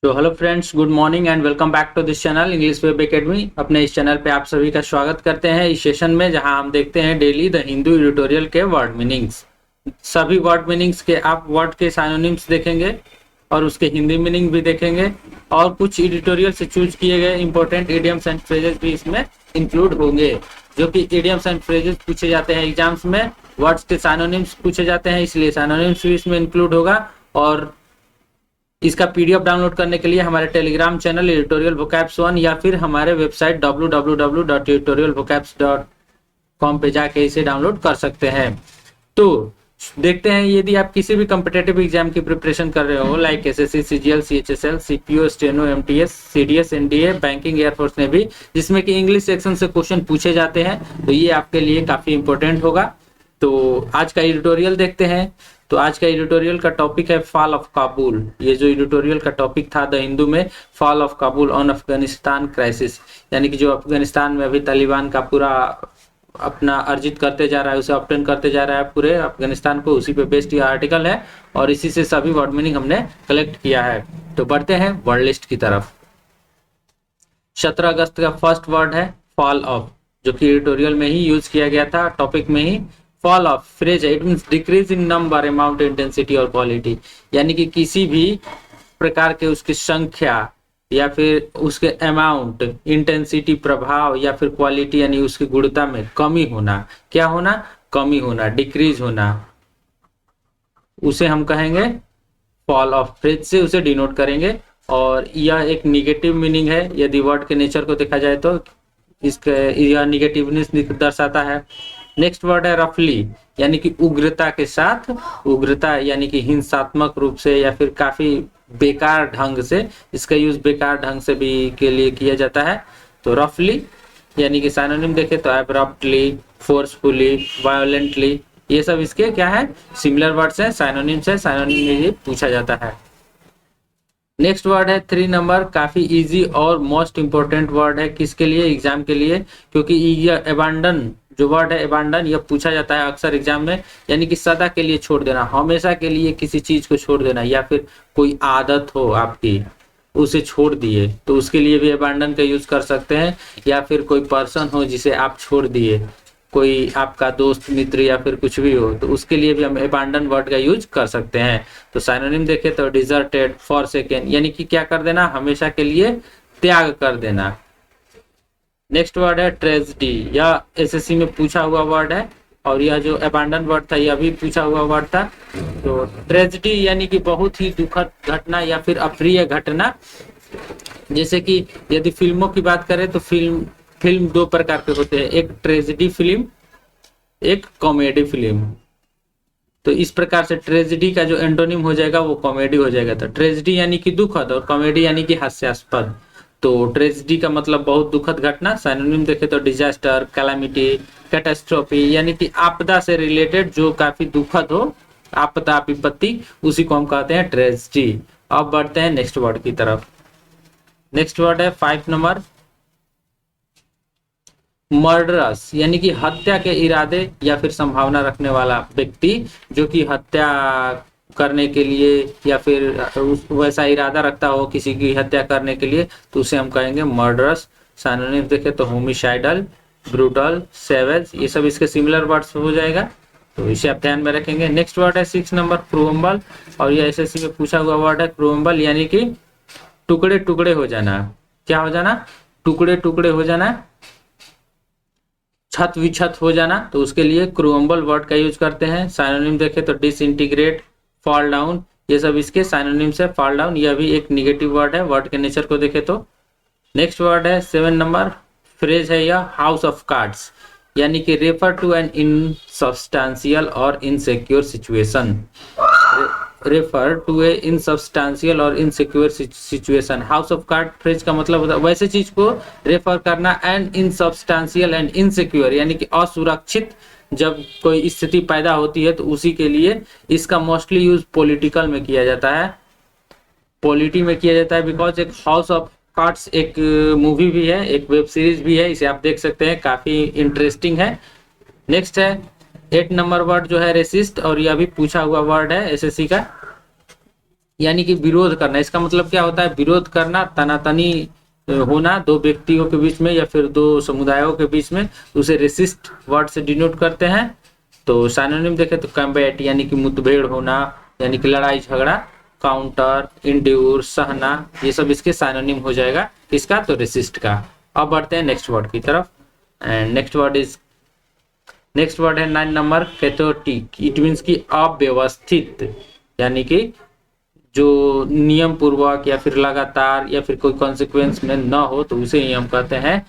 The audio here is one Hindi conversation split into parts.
तो hello friends, good morning and welcome back to this channel English web academy. अपने इस चैनल पे आप सभी का स्वागत करते हैं इस सेशन में, जहां हम देखते हैं डेली द हिंदू एडिटोरियल के वर्ड मीनिंग्स। सभी वर्ड मीनिंग्स के आप वर्ड के साइनोनिम्स देखेंगे और उसके हिंदी मीनिंग भी देखेंगे, और कुछ एडिटोरियल से चूज किए गए इंपॉर्टेंट इडियम्स एंड फ्रेजेस भी इसमें इंक्लूड होंगे, जो कि इडियम्स एंड फ्रेजेस पूछे जाते हैं एग्जाम्स में। वर्ड्स के साइनोनिम्स पूछे जाते हैं, इसलिए साइनोनिम्स भी इसमें इंक्लूड होगा। और इसका पीडीएफ डाउनलोड करने के लिए हमारे टेलीग्राम चैनल एडिटोरियल वोकैब्स 1 या फिर हमारे वेबसाइट www.editorialvocabs.com पे जाके इसे डाउनलोड कर सकते हैं। तो देखते हैं, यदि आप किसी भी कॉम्पिटेटिव एग्जाम की प्रिपरेशन कर रहे हो, like SSC, CGL, CHSL, CPO, steno, MTS, CDS, NDA, banking, air force navy, जिसमें कि इंग्लिश सेक्शन से क्वेश्चन पूछे जाते हैं, तो ये आपके लिए काफी इंपॉर्टेंट होगा। तो आज का एडिटोरियल देखते हैं। तो आज का एडिटोरियल का टॉपिक है फॉल ऑफ काबुल। ये जो एडिटोरियल का टॉपिक था द हिंदू में, fall of Kabul on Afghanistan crisis, यानी कि जो अफगानिस्तान में अभी तालिबान का पूरा अपना अर्जित करते जा रहा है, उसे ऑब्टेन करते जा रहा है पूरे अफगानिस्तान को, उसी पे बेस्ड ये आर्टिकल है और इसी से सभी वर्ड मीनिंग हमने कलेक्ट किया है। तो बढ़ते हैं वर्ड लिस्ट की तरफ। 17 अगस्त का फर्स्ट वर्ड है फॉल ऑफ, जो कि एडिटोरियल में ही यूज किया गया था, टॉपिक में ही। फॉल ऑफ फ्रेज है, it means decrease in number, amount, intensity और क्वालिटी, यानी कि किसी भी प्रकार के उसकी संख्या या फिर उसके अमाउंट, इंटेंसिटी, प्रभाव या फिर क्वालिटी यानी उसकी गुणता में कमी होना। क्या होना? कमी होना, डिक्रीज होना, उसे हम कहेंगे फॉल ऑफ। फ्रेज से उसे डिनोट करेंगे। और यह एक निगेटिव मीनिंग है, यदि वर्ड के नेचर को देखा जाए तो इसके यह निगेटिवनेस दर्शाता है। नेक्स्ट वर्ड है रफली, यानी कि उग्रता के साथ। उग्रता यानी कि हिंसात्मक रूप से या फिर काफी बेकार ढंग से, इसका यूज बेकार ढंग से भी के लिए किया जाता है। तो रफली यानी कि साइनोनिम देखे तो एब्रप्टली, फोर्सफुली, वायोलेंटली, ये सब इसके क्या है? सिमिलर वर्ड्स हैं, साइनोनिम्स है। साइनोनिम में ये पूछा जाता है। नेक्स्ट वर्ड है 3 नंबर, काफी इजी और मोस्ट इंपोर्टेंट वर्ड है। किसके लिए? एग्जाम के लिए, क्योंकि ये अबांडन जो वर्ड है, अबांडन, यह पूछा जाता है अक्सर एग्जाम में, यानी कि सदा के लिए छोड़ देना, हमेशा के लिए किसी चीज को छोड़ देना, या फिर कोई आदत हो आपकी उसे छोड़ दिए तो उसके लिए भी अबांडन का यूज कर सकते हैं। या फिर कोई पर्सन हो जिसे आप छोड़ दिए, कोई आपका दोस्त, मित्र या फिर कुछ भी हो, तो उसके लिए भी हम अबांडन वर्ड का यूज कर सकते हैं। तो साइनोनिम देखे तो डिजर्टेड, फॉरसेकन, यानी कि क्या कर देना? हमेशा के लिए त्याग कर देना। नेक्स्ट वर्ड है ट्रेजेडी, यह एसएससी में पूछा हुआ वर्ड है, और यह जो अबांडन वर्ड था यह भी पूछा हुआ वर्ड था। तो ट्रेजेडी यानी कि बहुत ही दुखद घटना या फिर अप्रिय घटना। जैसे कि यदि फिल्मों की बात करें तो फिल्म 2 प्रकार के होते हैं, एक ट्रेजेडी फिल्म, एक कॉमेडी फिल्म। तो इस प्रकार से ट्रेजेडी का जो एंटोनिम हो जाएगा वो कॉमेडी हो जाएगा। तो ट्रेजेडी यानी कि दुखद और कॉमेडी यानी कि हास्यास्पद। तो ट्रेजेडी का मतलब बहुत दुखद घटना। साइनोनिम देखे तो डिजास्टर, कैलामिटी, कैटास्ट्रोफी, यानी कि आपदा से रिलेटेड जो काफी दुखद हो, आपदा, विपत्ति, उसी को हम कहते हैं ट्रेजेडी। अब बढ़ते हैं नेक्स्ट वर्ड की तरफ। नेक्स्ट वर्ड है 5 नंबर, मर्डरस, यानी कि हत्या के इरादे या फिर संभावना रखने वाला व्यक्ति, जो कि हत्या करने के लिए या फिर वैसा इरादा रखता हो किसी की हत्या करने के लिए, तो उसे हम कहेंगे मर्डरस। साइनोनिम देखे तो होमिसाइडल, ब्रूटल, सेवेज, ये सब इसके सिमिलर वर्ड्स हो जाएगा, तो इसे आप ध्यान में रखेंगे। नेक्स्ट वर्ड है 6 नंबर, क्रूअम्बल, और ये एसएससी में पूछा हुआ वर्ड है। क्रूअम्बल यानी कि टुकड़े टुकड़े हो जाना। क्या हो जाना? टुकड़े टुकड़े हो जाना, छत विछत हो जाना, तो उसके लिए क्रूअम्बल वर्ड का यूज करते हैं। साइनोनिम देखे तो डिसइंटीग्रेट, फॉल डाउन, ये सब इसके साइनोनिम्स है। फॉल डाउन यह भी एक निगेटिव वर्ड है वर्ड के नेचर को देखे तो। नेक्स्ट वर्ड है 7 नंबर, फ्रेज है यह हाउस ऑफ कार्ड्स, यानी कि रेफर टू एन इनसब्सटेंशियल और insecure situation. Refer to a insubstantial और insecure situation. House of card phrase का मतलब होता है वैसे चीज को रेफर करना, एंड इनसब्सटेंशियल एंड इनसिक्योर, यानी कि असुरक्षित जब कोई स्थिति पैदा होती है तो उसी के लिए इसका मोस्टली यूज पॉलिटिकल में किया जाता है, पॉलिटी में किया जाता है। बिकॉज एक हाउस ऑफ कार्ड्स एक मूवी भी है, एक वेब सीरीज भी है, इसे आप देख सकते हैं, काफी इंटरेस्टिंग है। नेक्स्ट है 8 नंबर वर्ड जो है रेसिस्ट, और यह भी पूछा हुआ वर्ड है एसएससी का। यानी कि विरोध करना। इसका मतलब क्या होता है? विरोध करना, तनातनी होना दो व्यक्तियों के बीच में या फिर दो समुदायों के बीच में, उसे रेसिस्ट वर्ड से डिनोट करते हैं। तो साइनोनिम देखें तो कम्बैट यानी कि मुठभेड़ होना, यानी कि लड़ाई झगड़ा, काउंटर, इंड्यूर, सहना, ये सब इसके साइनोनिम हो जाएगा। किसका? तो रेसिस्ट का। अब बढ़ते हैं नेक्स्ट वर्ड की तरफ। एंड नेक्स्ट वर्ड है 9 नंबर, कैथोटिक। इट मीन्स की अव्यवस्थित, यानी कि जो नियम पूर्वक या फिर लगातार या फिर कोई कॉन्सिक्वेंस में न हो, तो उसे ही हम कहते हैं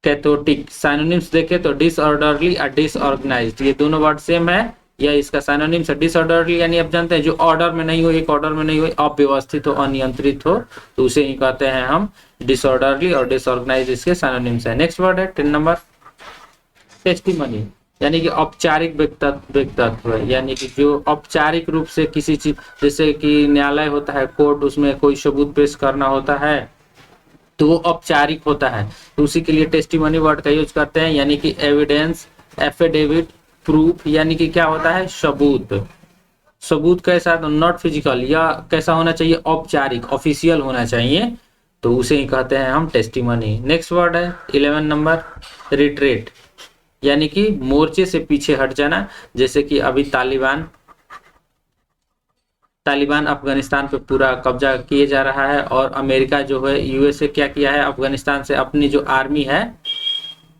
कैथोटिक। साइनोनिम्स देखें तो डिसऑर्डरली और डिसऑर्गेनाइज्ड, ये दोनों वर्ड सेम है। या इसका साइनोनिम्स है डिसऑर्डरली, यानी आप जानते हैं जो ऑर्डर में नहीं हो, एक ऑर्डर में नहीं हो, अव्यवस्थित हो, अनियंत्रित हो, तो उसे ही कहते हैं हम डिसऑर्डरली। और डिसऑर्गेनाइज्ड इसके साइनोनिम्स है। नेक्स्ट वर्ड है 10 नंबर, टेस्टिमनी, यानी कि औपचारिक व्यक्तित्व है, यानी कि जो औपचारिक रूप से किसी चीज, जैसे कि न्यायालय होता है, कोर्ट, उसमें कोई सबूत पेश करना होता है, तो वो औपचारिक होता है, तो उसी के लिए टेस्टिमनी वर्ड का यूज करते हैं। यानी कि एविडेंस, एफिडेविट, प्रूफ, यानी कि क्या होता है? सबूत। सबूत कैसा? तो नॉट फिजिकल, या कैसा होना चाहिए? औपचारिक, ऑफिशियल होना चाहिए, तो उसे ही कहते हैं हम टेस्टिमनी। नेक्स्ट वर्ड है 11 नंबर, रिट्रेट, यानी कि मोर्चे से पीछे हट जाना। जैसे कि अभी तालिबान अफगानिस्तान पे पूरा कब्जा किए जा रहा है, और अमेरिका जो है, यूएसए क्या किया है? अफगानिस्तान से अपनी जो आर्मी है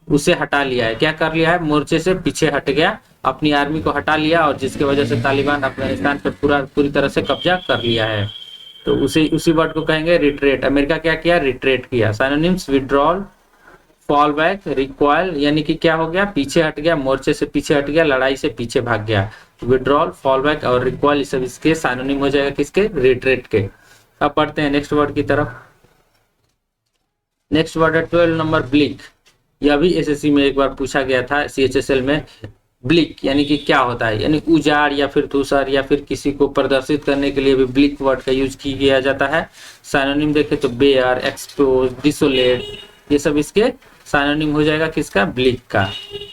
उसे हटा लिया है। क्या कर लिया है? मोर्चे से पीछे हट गया, अपनी आर्मी को हटा लिया, और जिसकी वजह से तालिबान अफगानिस्तान पे पूरी तरह से कब्जा कर लिया है, तो उसी वर्ड को कहेंगे रिट्रेट। अमेरिका क्या किया? रिट्रेट किया। Synonyms withdrawal, fall back, recoil, यानी कि क्या हो गया? पीछे हट गया, मोर्चे से पीछे हट गया, लड़ाई से पीछे भाग गया। विड्रॉल, फॉल बैक और रिक्वाइल, सब इसके साइनोनिम हो जाएगा। किसके? रिट्रेट के। अब पढ़ते हैं नेक्स्ट वर्ड की तरफ। नेक्स्ट वर्ड है 12 नंबर, ब्लिक। यह भी एसएससी में एक बार पूछा गया था, सीएचएसएल में। ब्लिक यानी कि क्या होता है? यानी उजाड़ या फिर धूसर, या फिर किसी को प्रदर्शित करने के लिए भी ब्लिक वर्ड का यूज किया जाता है। साइनोनिम देखें तो बेयर, एक्सपोज, डिसोलेट, ये सब इसके साइनोनिम हो जाएगा। किसका? ब्लिक का।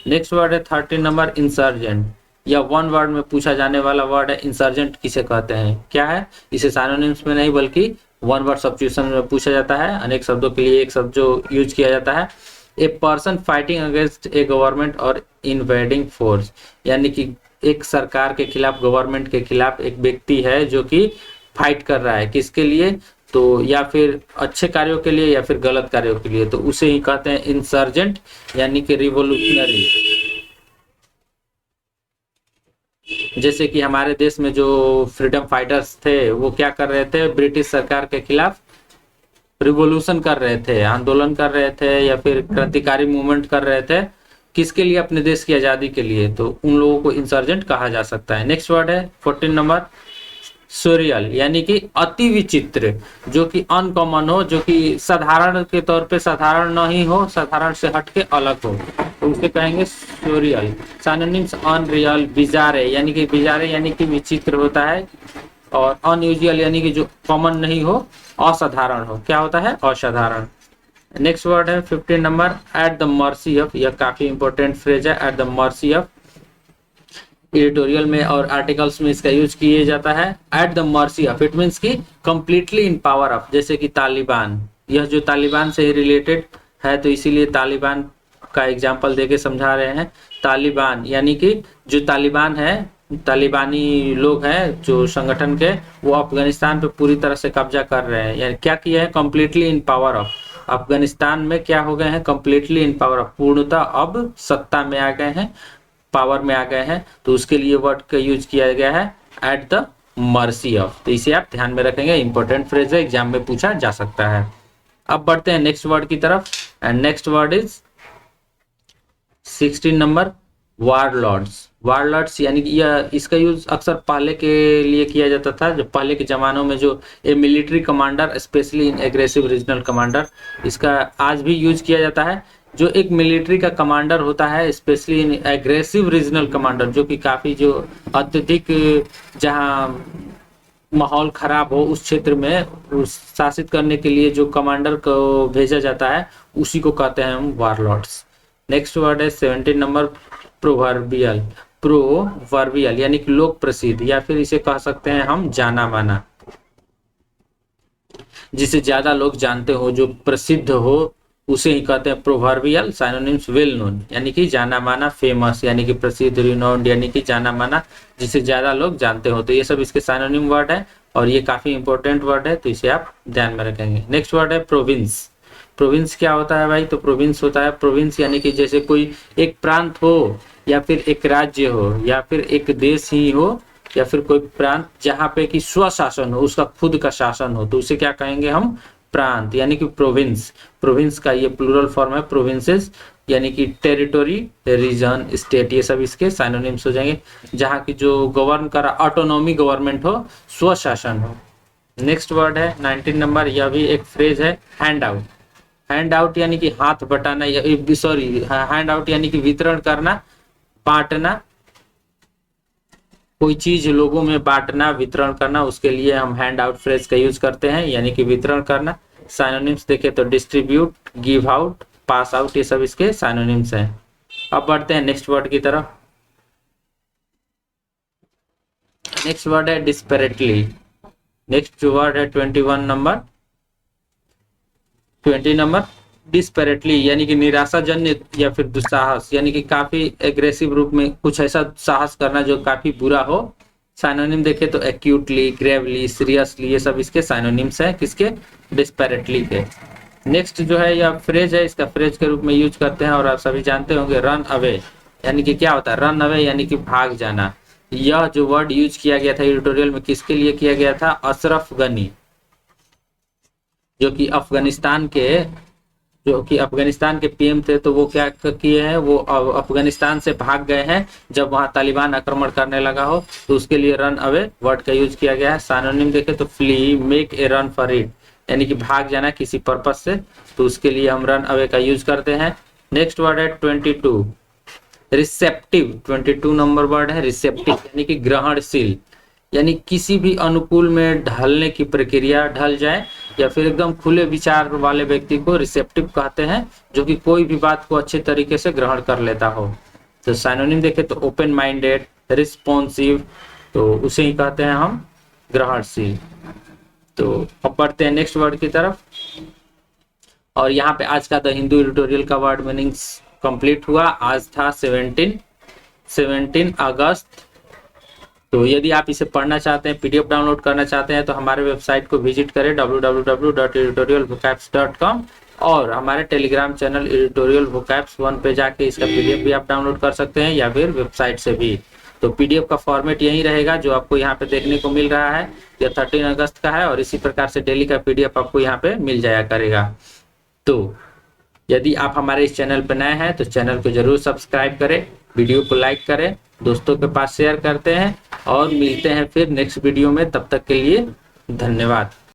नेक्स्ट वर्ड है 13 नंबर, इंसर्जेंट। या वन वर्ड में पूछा जाने वाला वर्ड है। इंसर्जेंट किसे कहते हैं? क्या है? इसे साइनोनिम्स में नहीं बल्कि वन वर्ड सब्स्टिट्यूशन में पूछा जाता है। अनेक शब्दों के लिए एक शब्द जो यूज किया जाता है। A person fighting against A government और इन्वेडिंग फोर्स, यानी कि एक सरकार के खिलाफ, गवर्नमेंट के खिलाफ एक व्यक्ति है जो कि फाइट कर रहा है। किसके लिए? तो या फिर अच्छे कार्यों के लिए या फिर गलत कार्यों के लिए, तो उसे ही कहते हैं इंसर्जेंट, यानी कि रिवोल्यूशनरी। जैसे कि हमारे देश में जो फ्रीडम फाइटर्स थे, वो क्या कर रहे थे? ब्रिटिश सरकार के खिलाफ रिवोल्यूशन कर रहे थे, आंदोलन कर रहे थे, या फिर क्रांतिकारी मूवमेंट कर रहे थे। किसके लिए? अपने देश की आजादी के लिए, तो उन लोगों को इंसर्जेंट कहा जा सकता है। नेक्स्ट वर्ड है 14 नंबर, सोरियल, यानी कि अति विचित्र, जो कि अनकॉमन हो, जो कि साधारण के तौर पे साधारण नहीं हो, साधारण से हट के अलग हो, तो उसके कहेंगे सोरियल। साइनोनिम्स अनरियल, बिजारे, यानी कि बिजारे यानी कि विचित्र होता है, और अनयूजुअल यानी कि जो कॉमन नहीं हो, असाधारण हो। क्या होता है? असाधारण। नेक्स्ट वर्ड है 15 number, at the mercy of. यह काफी इंपॉर्टेंट फ्रेज है, at the mercy of. Editorial में और आर्टिकल्स में इसका यूज किया जाता है। At the mercy of, it means की कंप्लीटली इन पावर ऑफ। जैसे कि तालिबान, यह जो तालिबान से ही रिलेटेड है, तो इसीलिए तालिबान का एग्जाम्पल देके समझा रहे हैं। तालिबान यानी कि जो तालिबान है, तालिबानी लोग हैं जो संगठन के, वो अफगानिस्तान पे पूरी तरह से कब्जा कर रहे हैं। यानी क्या किया है? Completely in power of. Afghanistan में क्या हो गए हैं? कंप्लीटली इन पावर ऑफ, पूर्णतः अब सत्ता में आ गए हैं, पावर में आ गए हैं, तो उसके लिए वर्ड का यूज किया गया है एट द मर्सी ऑफ। तो इसे आप ध्यान में रखेंगे, इंपॉर्टेंट फ्रेज है, एग्जाम में पूछा जा सकता है। अब बढ़ते हैं नेक्स्ट वर्ड की तरफ, and next word is 16 number, warlords. Warlords यानी कि यह, इसका यूज अक्सर पहले के लिए किया जाता था, जो पहले के जमानों में जो a military commander, especially in aggressive regional commander, इसका आज भी यूज किया जाता है। जो एक मिलिट्री का कमांडर होता है, specially in aggressive regional commander, जो कि काफी जो अत्यधिक जहाँ माहौल खराब हो उस क्षेत्र में शासित करने के लिए जो कमांडर को भेजा जाता है, उसी को कहते हैं हम वारलॉर्ड्स। नेक्स्ट वर्ड है 17 नंबर, प्रोवर्बियल। प्रोवर्बियल यानी कि लोक प्रसिद्ध, या फिर इसे कह सकते हैं हम जाना माना, जिसे ज्यादा लोग जानते हो, जो प्रसिद्ध हो, उसे ही कहते हैं प्रोवर्बियल। साइनोनिम्स वेल नोन यानी कि जाना माना, फेमस यानी कि प्रसिद्ध, रिनोन्ड यानी कि जाना माना, जिसे ज्यादा लोग जानते हो। तो ये सब इसके साइनोनिम वर्ड है और ये काफी इंपॉर्टेंट वर्ड है, तो इसे आप ध्यान में रखेंगे। नेक्स्ट वर्ड है प्रोविंस। प्रोविंस क्या होता है भाई? तो प्रोविंस होता है, प्रोविंस यानी कि जैसे कोई एक प्रांत हो, या फिर एक राज्य हो, या फिर एक देश ही हो, या फिर कोई प्रांत जहां पे कि स्वशासन हो, उसका खुद का शासन हो, तो उसे क्या कहेंगे हम? प्रांत यानी कि प्रोविंस। प्रोविंस का ये प्लूरल फॉर्म है प्रोविंसेस, यानी कि टेरिटोरी, रीजन, स्टेट, ये सब इसके साइनोनिम्स हो जाएंगे। जहां की जो गवर्न कर ऑटोनॉमी गवर्नमेंट हो, स्वशासन हो। नेक्स्ट वर्ड है 19 नंबर, यह भी एक फ्रेज है, हैंड आउट। हैंड आउट यानी कि हाथ बटाना, सॉरी, हैंड आउट यानी कि वितरण करना, बांटना, कोई चीज लोगों में बांटना, वितरण करना, उसके लिए हम हैंड आउट फ्रेज का यूज करते हैं, यानी कि वितरण करना। साइनोनिम्स देखें तो distribute, give out, pass out, ये सब इसके साइनोनिम्स हैं। अब बढ़ते हैं नेक्स्ट वर्ड की तरफ। नेक्स्ट वर्ड है डिस्पेरेटली। नेक्स्ट जो वर्ड है 21 नंबर, 20 नंबर, डिस्पेरेटली यानी कि निराशाजन्य या फिर दुस्साहस, यानी कि काफी एग्रेसिव रूप में कुछ ऐसा साहस करना जो काफी बुरा हो। साइनोनिम देखे तो एक्यूटली, ग्रेवली, सीरियसली, ये सब इसके साइनोनिम्स हैं, किसके? डिस्पेरेटली के। नेक्स्ट जो है यह फ्रेज है, इसका फ्रेज के रूप में यूज करते हैं और आप सभी जानते होंगे, रन अवे। यानी कि क्या होता है? रन अवे यानी कि भाग जाना। यह जो वर्ड यूज किया गया था एडिटोरियल में, किसके लिए किया गया था? अशरफ गनी, जो कि अफगानिस्तान के पीएम थे। तो वो क्या किए हैं? वो अफगानिस्तान से भाग गए हैं जब वहां तालिबान आक्रमण करने लगा हो, तो उसके लिए रन अवे वर्ड का यूज किया गया है। साइनोनिम देखे तो flee, make a run for it, यानी कि भाग जाना किसी पर्पस से, तो उसके लिए हम रन अवे का यूज करते हैं। नेक्स्ट वर्ड है 22, रिसेप्टिव। 22 नंबर वर्ड है रिसेप्टिव, यानी कि ग्रहणशील, यानी किसी भी अनुकूल में ढलने की प्रक्रिया, ढल जाए, या फिर एकदम खुले विचार वाले व्यक्ति को रिसेप्टिव कहते हैं, जो कि कोई भी बात को अच्छे तरीके से ग्रहण कर लेता हो। तो साइनोनिम देखे तो ओपन माइंडेड, रिस्पॉन्सिव, तो उसे ही कहते हैं हम ग्रहणशील। तो अब बढ़ते हैं नेक्स्ट वर्ड की तरफ, और यहाँ पे आज का द हिंदू एडिटोरियल का वर्ड मीनिंग्स कंप्लीट हुआ। आज था 17 अगस्त। तो यदि आप इसे पढ़ना चाहते हैं, पीडीएफ डाउनलोड करना चाहते हैं, तो हमारे वेबसाइट को विजिट करें www.editorialvocabs.com, और हमारे टेलीग्राम चैनल एडिटोरियल वोकैब्स 1 पे जाके इसका पीडीएफ भी आप डाउनलोड कर सकते हैं, या फिर वेबसाइट से भी। तो पीडीएफ का फॉर्मेट यही रहेगा जो आपको यहाँ पे देखने को मिल रहा है। यह 13 अगस्त का है और इसी प्रकार से डेली का पीडीएफ आपको यहाँ पे मिल जाया करेगा। तो यदि आप हमारे इस चैनल पर नए हैं तो चैनल को जरूर सब्सक्राइब करें, वीडियो को लाइक करें, दोस्तों के पास शेयर करते हैं, और मिलते हैं फिर नेक्स्ट वीडियो में। तब तक के लिए धन्यवाद।